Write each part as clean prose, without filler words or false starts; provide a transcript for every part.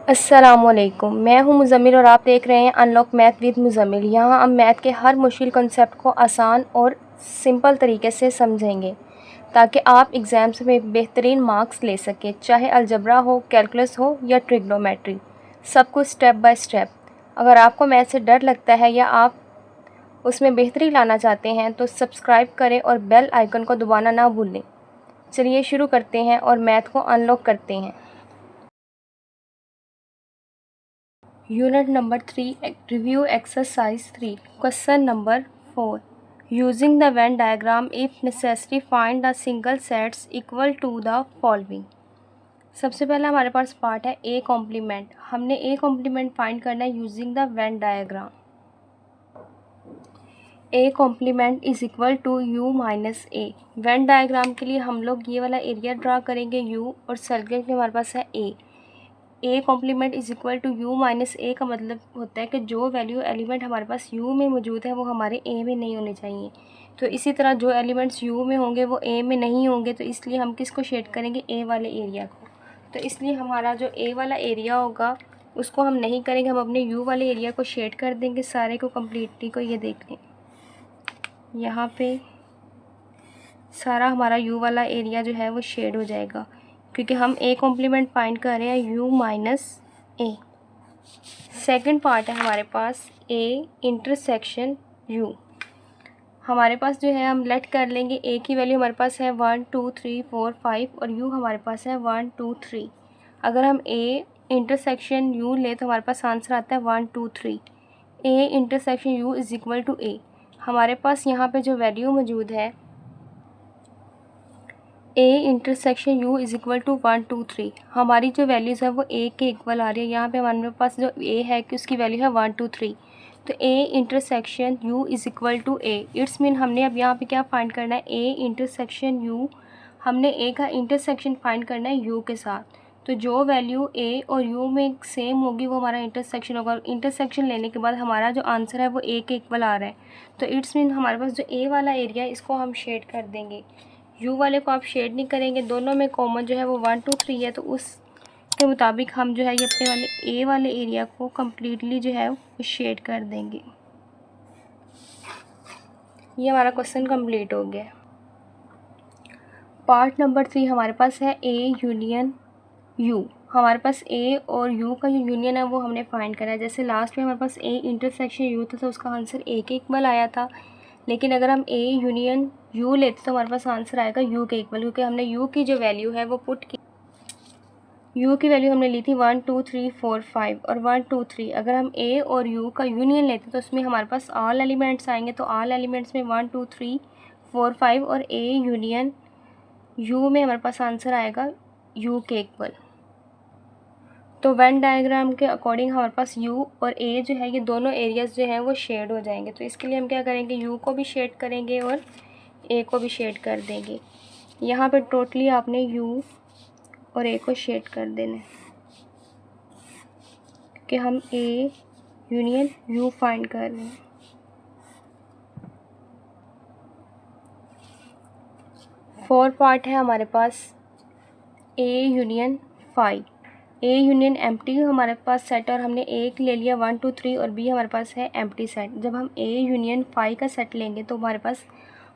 अस्सलामुअलैकुम, मैं हूं मुज़म्मिल और आप देख रहे हैं अनलॉक मैथ विद मुज़म्मिल। यहाँ हम मैथ के हर मुश्किल कॉन्सेप्ट को आसान और सिंपल तरीके से समझेंगे ताकि आप एग्ज़ाम्स में बेहतरीन मार्क्स ले सकें, चाहे अलजबरा हो, कैलकुलस हो या ट्रिग्नोमेट्री, सब कुछ स्टेप बाय स्टेप। अगर आपको मैथ से डर लगता है या आप उसमें बेहतरी लाना चाहते हैं तो सब्सक्राइब करें और बेल आइकन को दबाना ना भूलें। चलिए शुरू करते हैं और मैथ को अनलॉक करते हैं। Unit number 3, review exercise 3. Question number 4. Using the Venn diagram, if necessary, find the single sets equal to the following. सबसे पहला हमारे पास पार्ट है ए कॉम्प्लीमेंट। हमने ए कॉम्प्लीमेंट फाइंड करना है using the Venn diagram. A complement is equal to U minus A. Venn diagram के लिए हम लोग ये वाला एरिया ड्रा करेंगे यू, और सर्कल के हमारे पास है A complement is equal to U minus A का मतलब होता है कि जो वैल्यू एलिमेंट हमारे पास यू में मौजूद है वो हमारे ए में नहीं होने चाहिए। तो इसी तरह जो एलिमेंट्स यू में होंगे वो ए में नहीं होंगे, तो इसलिए हम किसको शेड करेंगे, ए वाले एरिया को। तो इसलिए हमारा जो ए वाला एरिया होगा उसको हम नहीं करेंगे, हम अपने यू वाले एरिया को शेड कर देंगे सारे को कम्प्लीटली को। ये देख लें, यहाँ पे सारा हमारा यू वाला एरिया जो है वो शेड हो जाएगा, क्योंकि हम ए कॉम्प्लीमेंट फाइंड कर रहे हैं you minus A. Second part है हमारे पास ए इंटरसेक्शन यू। हमारे पास जो है हम लेट कर लेंगे ए की वैल्यू हमारे पास है 1 2 3 4 5 और यू हमारे पास है 1 2 3। अगर हम ए इंटरसेक्शन यू ले तो हमारे पास आंसर आता है 1 2 3। A intersection U is equal to A. हमारे पास यहाँ पे जो वैल्यू मौजूद है A intersection U is equal to 1 2 3, हमारी जो वैल्यूज़ है वो ए के इक्वल आ रही है। यहाँ पे हमारे पास जो ए है कि उसकी वैल्यू है 1 2 3, तो A intersection U is equal to A. It's mean हमने अब यहाँ पे क्या फाइंड करना है, ए इंटरसेक्शन यू। हमने ए का इंटरसेक्शन फाइंड करना है यू के साथ। तो जो वैल्यू ए और यू में सेम होगी वो हमारा इंटरसेक्शन होगा। इंटरसेक्शन लेने के बाद हमारा जो आंसर है वो ए के इक्वल आ रहा है। तो इट्स मीन हमारे पास जो ए वाला एरिया है इसको हम शेड कर देंगे, यू वाले को आप शेड नहीं करेंगे। दोनों में कॉमन जो है वो 1 2 3 है, तो उसके मुताबिक हम जो है ये अपने वाले ए वाले एरिया को कम्प्लीटली जो है वो शेड कर देंगे। ये हमारा क्वेश्चन कंप्लीट हो गया। पार्ट नंबर 3 हमारे पास है ए यूनियन यू। हमारे पास ए और यू का जो यूनियन है वो हमने फाइंड करा है। जैसे लास्ट में हमारे पास ए इंटरसेक्शन यू था तो उसका आंसर ए के इक्वल आया था, लेकिन अगर हम ए यूनियन यू लेते तो हमारे पास आंसर आएगा यू के इक्वल, क्योंकि हमने यू की जो वैल्यू है वो पुट की। यू की वैल्यू हमने ली थी 1 2 3 4 5 और 1 2 3। अगर हम ए और यू का यूनियन लेते तो उसमें हमारे पास ऑल एलिमेंट्स आएंगे, तो ऑल एलिमेंट्स में 1 2 3 4 5 और ए यूनियन यू में हमारे पास आंसर आएगा यू के इक्वल। तो वेन डायग्राम के अकॉर्डिंग हमारे पास यू और ए जो है ये दोनों एरियाज़ जो हैं वो शेड हो जाएंगे। तो इसके लिए हम क्या करेंगे, यू को भी शेड करेंगे और ए को भी शेड कर देंगे। यहाँ पे टोटली आपने यू और ए को शेड कर देना है, क्योंकि हम ए यूनियन यू फाइंड कर रहे हैं। फोर पार्ट है हमारे पास A union five. A union empty हमारे पास सेट, और हमने ए ले लिया 1 2 3 और बी हमारे पास है एम्प्टी सेट। जब हम ए यूनियन 5 का सेट लेंगे तो हमारे पास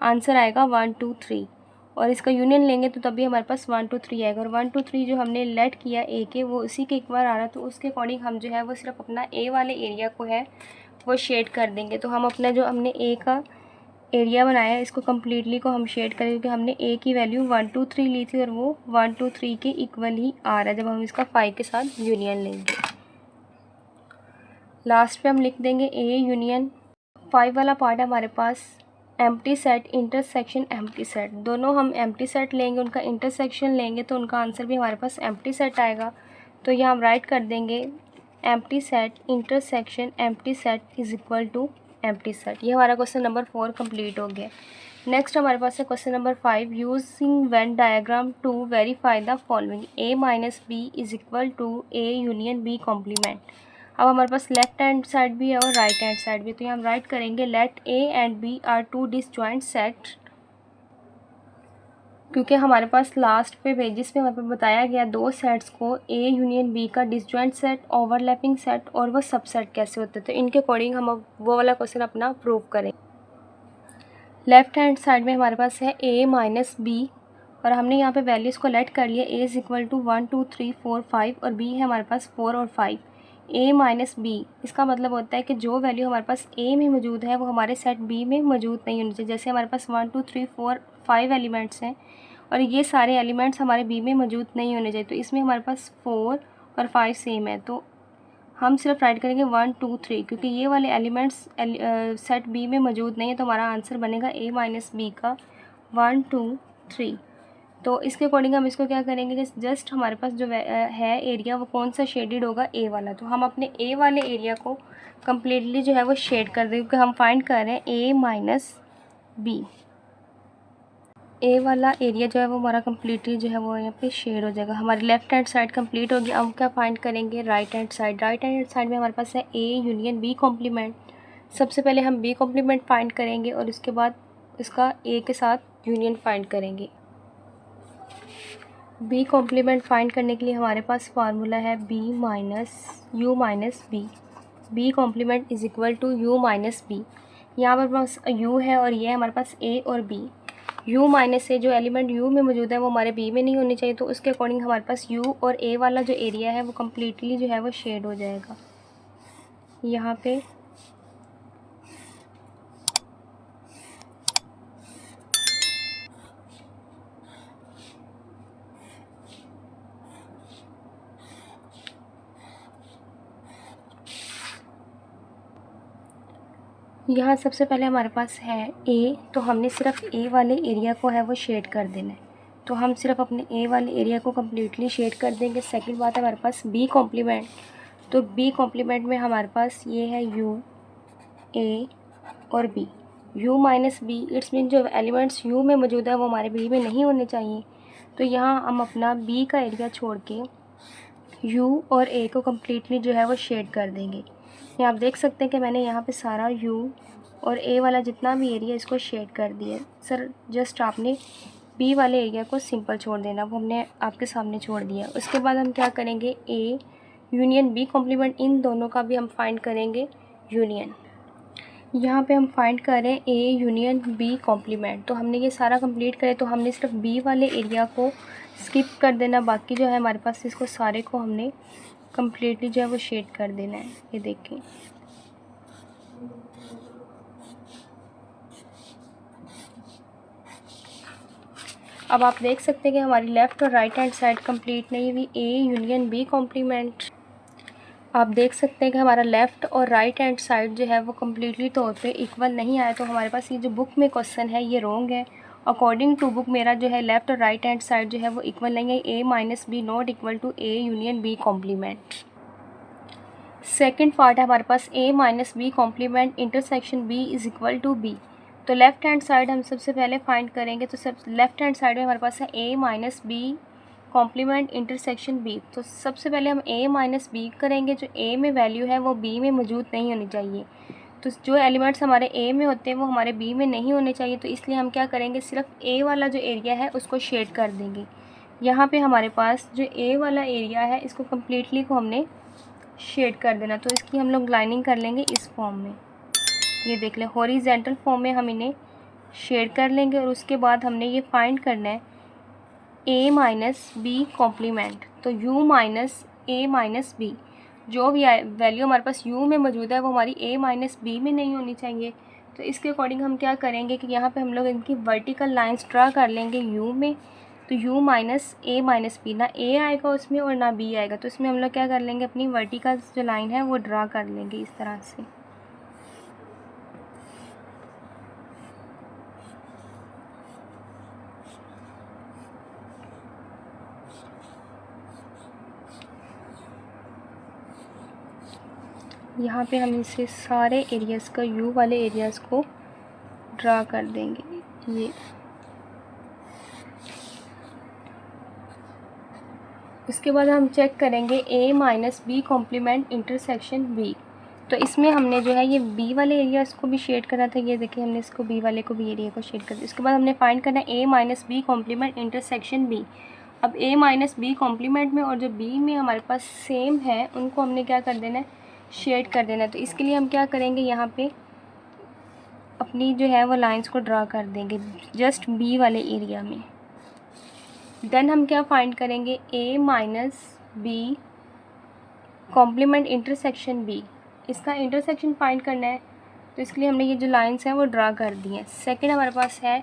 आंसर आएगा 1 2 3, और इसका यूनियन लेंगे तो तभी हमारे पास 1 2 3 आएगा। और 1 2 3 जो हमने लेट किया ए के वो उसी के इक्वल आ रहा है, तो उसके अकॉर्डिंग हम जो है वो सिर्फ अपना ए वाले एरिया को है वो शेड कर देंगे। तो हम अपना जो हमने ए का एरिया बनाया है इसको कम्प्लीटली को हम शेड करें, क्योंकि हमने ए की वैल्यू 1 2 3 ली थी और वो 1 2 3 के इक्वल ही आ रहा है जब हम इसका 5 के साथ यूनियन लेंगे। लास्ट पे हम लिख देंगे ए यूनियन 5 वाला पार्ट है हमारे पास empty set intersection empty set. दोनों हम एम्प्टी सेट लेंगे, उनका इंटरसेक्शन लेंगे तो उनका आंसर भी हमारे पास एम्प्टी सेट आएगा। तो यहाँ हम राइट कर देंगे empty set intersection empty set is equal to empty set. ये हमारा क्वेश्चन नंबर 4 कंप्लीट हो गया। नेक्स्ट हमारे पास है question number 5, using Venn diagram to verify the following A minus B is equal to A union B complement. अब हमारे पास left hand side भी है और राइट हैंड साइड भी, तो यहाँ हम राइट करेंगे let A and B are two disjoint set क्योंकि हमारे पास लास्ट पे पेजेस में हमारे पास बताया गया दो सेट्स को ए यूनियन बी का डिसजॉइंट सेट, ओवरलैपिंग सेट और वो सबसेट कैसे होते हैं, तो इनके अकॉर्डिंग हम अब वो वाला क्वेश्चन अपना प्रूव करें। लेफ्ट हैंड साइड में हमारे पास है a माइनस बी और हमने यहाँ पे वैल्यूज़ को लेट कर लिया। a इज़ इक्वल टू 1 2 3 4 5 और b है हमारे पास 4 और 5। a माइनस बी इसका मतलब होता है कि जो वैल्यू हमारे पास a में मौजूद है वो हमारे सेट b में मौजूद नहीं होनी चाहिए। जैसे हमारे पास 1 2 3 4 5 एलिमेंट्स हैं और ये सारे एलिमेंट्स हमारे b में मौजूद नहीं होने चाहिए, तो इसमें हमारे पास 4 और 5 सेम है, तो हम सिर्फ राइट करेंगे 1 2 3 क्योंकि ये वाले एलिमेंट्स सेट बी में मौजूद नहीं है, तो हमारा आंसर बनेगा a माइनस बी का 1 2 3। तो इसके अकॉर्डिंग हम इसको क्या करेंगे कि जस्ट हमारे पास जो है एरिया वो कौन सा शेडेड होगा, ए वाला, तो हम अपने ए वाले एरिया को कम्प्लीटली जो है वो शेड कर देंगे क्योंकि हम फाइंड कर रहे हैं ए माइनस बी। ए वाला एरिया जो है वो हमारा कम्प्लीटली जो है वो यहाँ पे शेड हो जाएगा। हमारी लेफ्ट हैंड साइड कंप्लीट होगी। अब क्या फाइंड करेंगे right hand side. Right hand side में हमारे पास है ए यूनियन बी कॉम्प्लीमेंट। सबसे पहले हम बी कॉम्प्लीमेंट फाइंड करेंगे और उसके बाद इसका ए के साथ यूनियन फाइंड करेंगे। बी कॉम्प्लीमेंट फाइंड करने के लिए हमारे पास फार्मूला है B minus U minus B. B complement is equal to U minus B. यहाँ पर पास यू है और ये है हमारे पास ए और बी। u माइनस से जो एलिमेंट u में मौजूद है वो हमारे b में नहीं होने चाहिए, तो उसके अकॉर्डिंग हमारे पास u और a वाला जो एरिया है वो कम्प्लीटली जो है वो शेड हो जाएगा यहाँ पे। यहाँ सबसे पहले हमारे पास है a, तो हमने सिर्फ a वाले एरिया को है वो शेड कर देना है, तो हम सिर्फ अपने a वाले एरिया को कम्प्लीटली शेड कर देंगे। सेकंड बात है हमारे पास b कॉम्प्लीमेंट, तो b कॉम्प्लीमेंट में हमारे पास ये है u a और b। u minus B it's mean जो एलिमेंट्स u में मौजूद है वो हमारे b में नहीं होने चाहिए, तो यहाँ हम अपना b का एरिया छोड़ के u और a को कम्प्लीटली जो है वो शेड कर देंगे। ये आप देख सकते हैं कि मैंने यहाँ पे सारा u और a वाला जितना भी एरिया इसको शेड कर दिया। सर जस्ट आपने b वाले एरिया को सिंपल छोड़ देना, वो हमने आपके सामने छोड़ दिया। उसके बाद हम क्या करेंगे a यूनियन b कॉम्प्लीमेंट, इन दोनों का भी हम फाइंड करेंगे यूनियन। यहाँ पे हम फाइंड कर रहे हैं a यूनियन b कॉम्प्लीमेंट, तो हमने ये सारा कंप्लीट करे तो हमने सिर्फ b वाले एरिया को स्किप कर देना, बाकी जो है हमारे पास इसको सारे को हमने कम्प्लीटली जो है वो शेड कर देना है। ये देखें अब आप देख सकते हैं कि हमारी लेफ़्ट और राइट हैंड साइड कंप्लीट नहीं हुई a यूनियन b कॉम्प्लीमेंट। आप देख सकते हैं कि हमारा लेफ़्ट और राइट हैंड साइड जो है वो कम्प्लीटली तौर पे इक्वल नहीं आया, तो हमारे पास ये जो बुक में क्वेश्चन है ये रॉन्ग है। अकॉर्डिंग टू बुक मेरा जो है लेफ़्ट और राइट हैंड साइड जो है वो इक्वल नहीं है। a minus B not equal to a union b complement. Second part है हमारे पास a minus B complement intersection b is equal to b। तो लेफ़्ट हैंड साइड हम सबसे पहले फाइंड करेंगे, तो सब लेफ़्ट हैंड साइड में हमारे पास है a minus B complement intersection b। तो सबसे पहले हम a माइनस बी करेंगे, जो a में वैल्यू है वो b में मौजूद नहीं होनी चाहिए, तो जो एलिमेंट्स हमारे a में होते हैं वो हमारे b में नहीं होने चाहिए, तो इसलिए हम क्या करेंगे सिर्फ a वाला जो एरिया है उसको शेड कर देंगे। यहाँ पे हमारे पास जो a वाला एरिया है इसको कम्प्लीटली को हमने शेड कर देना, तो इसकी हम लोग लाइनिंग कर लेंगे इस फॉर्म में। ये देख लें हॉरिजेंटल फॉर्म में हम इन्हें शेड कर लेंगे और उसके बाद हमने ये फाइंड करना है a माइनस बी कॉम्प्लीमेंट। तो u minus a minus B, जो भी वैल्यू हमारे पास u में मौजूद है वो हमारी a माइनस बी में नहीं होनी चाहिए, तो इसके अकॉर्डिंग हम क्या करेंगे कि यहाँ पे हम लोग इनकी वर्टिकल लाइंस ड्रा कर लेंगे u में। तो u minus a minus B, ना a आएगा उसमें और ना b आएगा, तो इसमें हम लोग क्या कर लेंगे अपनी वर्टिकल जो लाइन है वो ड्रा कर लेंगे इस तरह से। यहाँ पे हम इसे सारे एरियाज़ का u वाले एरियाज़ को ड्रा कर देंगे। ये उसके बाद हम चेक करेंगे a minus B complement intersection b। तो इसमें हमने जो है ये बी वाले एरिया इसको भी शेड करा था, ये देखिए हमने इसको बी वाले को भी एरिया को शेड कर दिया। इसके बाद हमने फाइंड करना है A minus B complement intersection B. अब ए माइनस बी कॉम्प्लीमेंट में और जो बी में हमारे पास सेम है उनको हमने क्या कर देना है, शेड कर देना है। तो इसके लिए हम क्या करेंगे, यहाँ पे अपनी जो है वो लाइंस को ड्रा कर देंगे जस्ट बी वाले एरिया में। देन हम क्या फाइंड करेंगे, A minus B complement intersection B, इसका इंटरसेक्शन फाइंड करना है। तो इसके लिए हमने ये जो लाइंस हैं वो ड्रा कर दी हैं। सेकंड हमारे पास है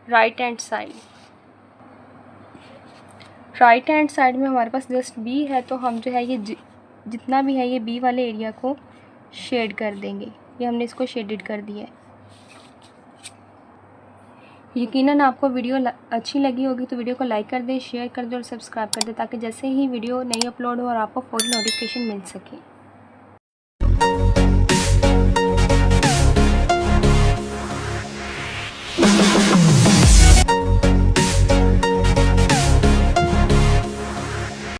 right hand side. Right hand side में हमारे पास जस्ट बी है, तो हम जो है ये जितना भी है ये बी वाले एरिया को शेड कर देंगे। ये हमने इसको शेडेड कर दिया है। यकीनन आपको वीडियो अच्छी लगी होगी तो वीडियो को लाइक कर दें, शेयर कर दें और सब्सक्राइब कर दें, ताकि जैसे ही वीडियो नई अपलोड हो और आपको फौरी नोटिफिकेशन मिल सके।